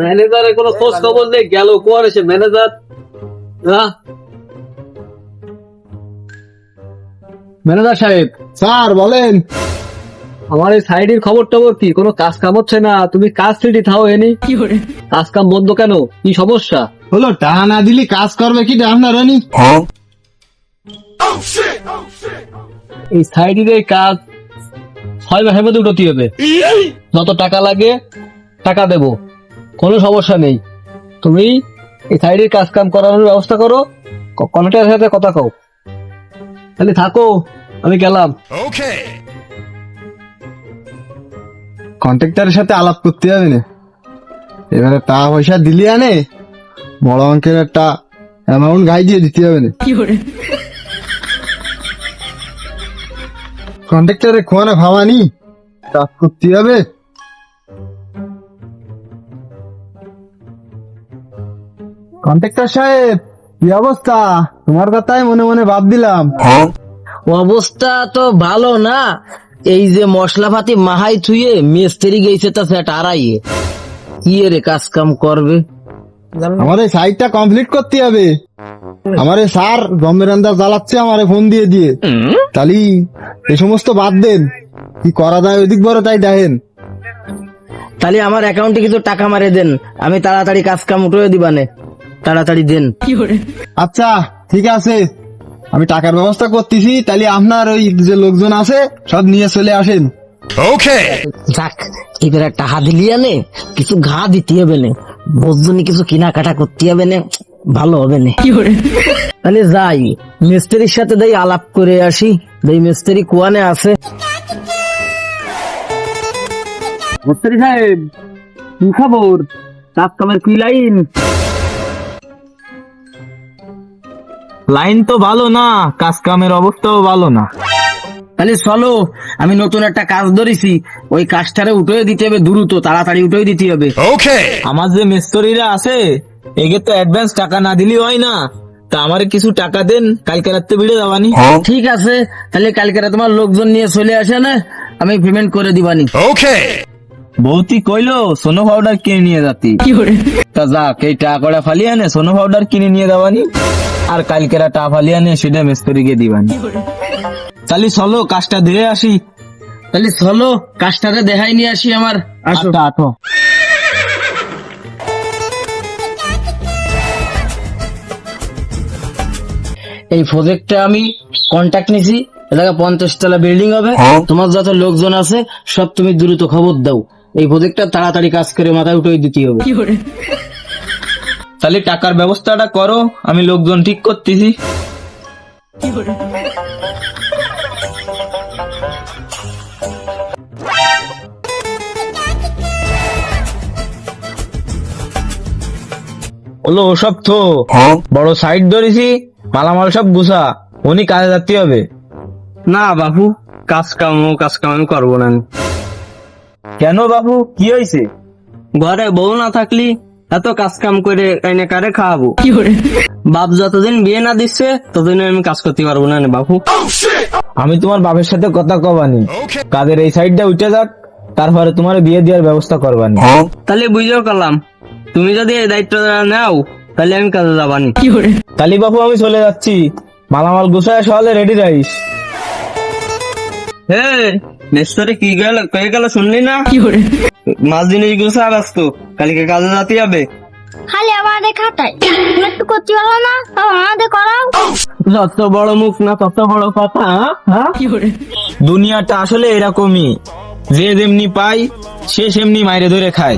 ম্যানেজারের কোনো খোঁজ খবর নেই, গেল কোয়ারে সে ম্যানেজার? ম্যানেজার সাহেব, স্যার বলেন। আমার এই সাইডের খবর টবর কি? কোনো কাজ কাম হচ্ছে না, তুমি কাজ ছেড়ে থাও এনি, কাজ কাম বন্ধ কেন? কি সমস্যা? হলো টাকা না দিলি কাজ করবে কি আপনার রানি? এই সাইডের এই কাজ 6 মাসের মধ্যে উঠতে হবে, যত টাকা লাগে টাকা দেব, কোনো সমস্যা নেই। তুমি এই সাইডের কাজ কাম করানোর ব্যবস্থা করো, কন্ট্রাক্টরের সাথে কথা কও। তাহলে থাকো, আমি গেলাম। কন্ট্রাক্টরের সাথে আলাপ করতে হবে না, এবারে টাকা পয়সা দিলি আনে বড় অঙ্কের একটা অ্যামাউন্ট গাই দিয়ে দিতে হবে না। কন্ট্রাক্টরে খোয়ানো খাওয়ানি কাজ করতে হবে। কন্ট্রাক্টর সাহেব কি অবস্থা? তোমার কথাই মনে মনে ভাব দিলাম। অবস্থা তো ভালো না, এই যে মশলাপাতি মাহাই থুয়ে মিস্ত্রি গেছে তা সেটা আড়াইয়ে কি রে কাজ কাম করবে। আমার এই সাইটটা কমপ্লিট করতে হবে। আমার এই স্যার গমের আন্দাজ জ্বালাচ্ছে আমার ফোন দিয়ে দিয়ে। তাহলে এই সমস্ত বাদ দেন, কি করা যায় ওইদিক বড় তাই দেখেন। তাহলে আমার অ্যাকাউন্টে কিছু টাকা মারে দেন, আমি তাড়াতাড়ি কাজ কাম উঠে দিবানে, তাড়াতাড়ি দেন। আচ্ছা ঠিক আছে, আমি টাকার ব্যবস্থা করতেছি। তাহলে আপনার ওই যে লোকজন আছে সব নিয়ে চলে আসেন। যাক, এবারে টাকা দিলি আনে কিছু ঘা দিতে হবে না, বজনি কিছু কেনাকাটা করতে হবে না, ভালো হবে না। তাহলে যাই মিস্ত্রির সাথে দেই আলাপ করে আসি, দেই মিস্ত্রি কুয়ানে আছে। মিস্ত্রি সাহেব, কি খবর? কাজ কামের কি লাইন? লাইন তো ভালো না, কাজ কামের অবস্থাও ভালো না। তাহলে চলো, আমি নতুন একটা কাজ ধরেছি, ওই কাজটারে উঠে দিতে হবে দ্রুত, তাড়াতাড়ি উঠে দিতে হবে। আমার যে মিস্ত্রিরা আছে একে তো অ্যাডভান্স টাকা না দিলি হয় না, তা আমার কিছু টাকা দেন, কালকে রাত্রে ভিড়ে যাবানি। ঠিক আছে, তাহলে কালকে তোমার লোকজন নিয়ে চলে আসে না, আমি পেমেন্ট করে দিবানি। বৌতি কইলো সোনো পাউডার কিনে নিয়ে যাতি, তা যাক এই টাকা কড়া ফালিয়ে আনে সোনো পাউডার কিনে নিয়ে যাবানি, আর কালকেরা টা ফালিয়ে আনে সেটা মিস্ত্রিকে দিবানি। তাহলে চলো কাজটা দিয়ে আসি। তাহলে চলো কাজটাতে দেখাই নিয়ে আসি আমার। আসো। আটো এই প্রজেক্টটা আমি কন্ট্যাক্ট নিছি, এলাকা 50 তলা বিল্ডিং হবে, তোমার যত লোকজন আছে সব তুমি দ্রুত খবর দাও, এই প্রজেক্টটা তাড়াতাড়ি কাজ করে মাথায় উঠে দিতে হবে। তাহলে টাকার ব্যবস্থাটা করো, আমি লোকজন ঠিক করতেছি। হলো ওসব তো বড় সাইড ধরেছি, মালামাল সব গুছা, উনি কাজে যাতে হবে। না বাবু, কাজ কাম আমি করবো না। কেন বাবু, কি হয়েছে? ঘরে বউ না থাকলি এত কাজ কাম করে এনে কারে খাওয়াবো? বাপ যতদিন বিয়ে না দিচ্ছে ততদিন আমি কাজ করতে পারবো না বাবু। আমি তোমার বাপের সাথে কথা কবানি, কাজের এই সাইডটা উঠে যাক, তারপরে তোমার বিয়ে দেওয়ার ব্যবস্থা করবানি। তাহলে বুঝেও করলাম, তুমি যদি এই দায়িত্ব নাও তাহলে আমি কাজে যাবানি। তাহলে বাবু আমি চলে যাচ্ছি, মালামাল গুছায় সকালে রেডি রাখিস। হে নেস্তরে কি গেল কয়ে গেল শুনলি না? মাছ জিনিস গুছা ব্যস্ত, কালকে কাজে যেতে হবে। খালি আমাদের খাতায় তুমি একটু করতে পারো না? আমাদের করাও। যত বড় মুখ না তত বড় কথা। হ্যাঁ, দুনিয়াটা আসলে এরকমই, যে যেমনি পায় সে সেমনি মাইরে ধরে খায়।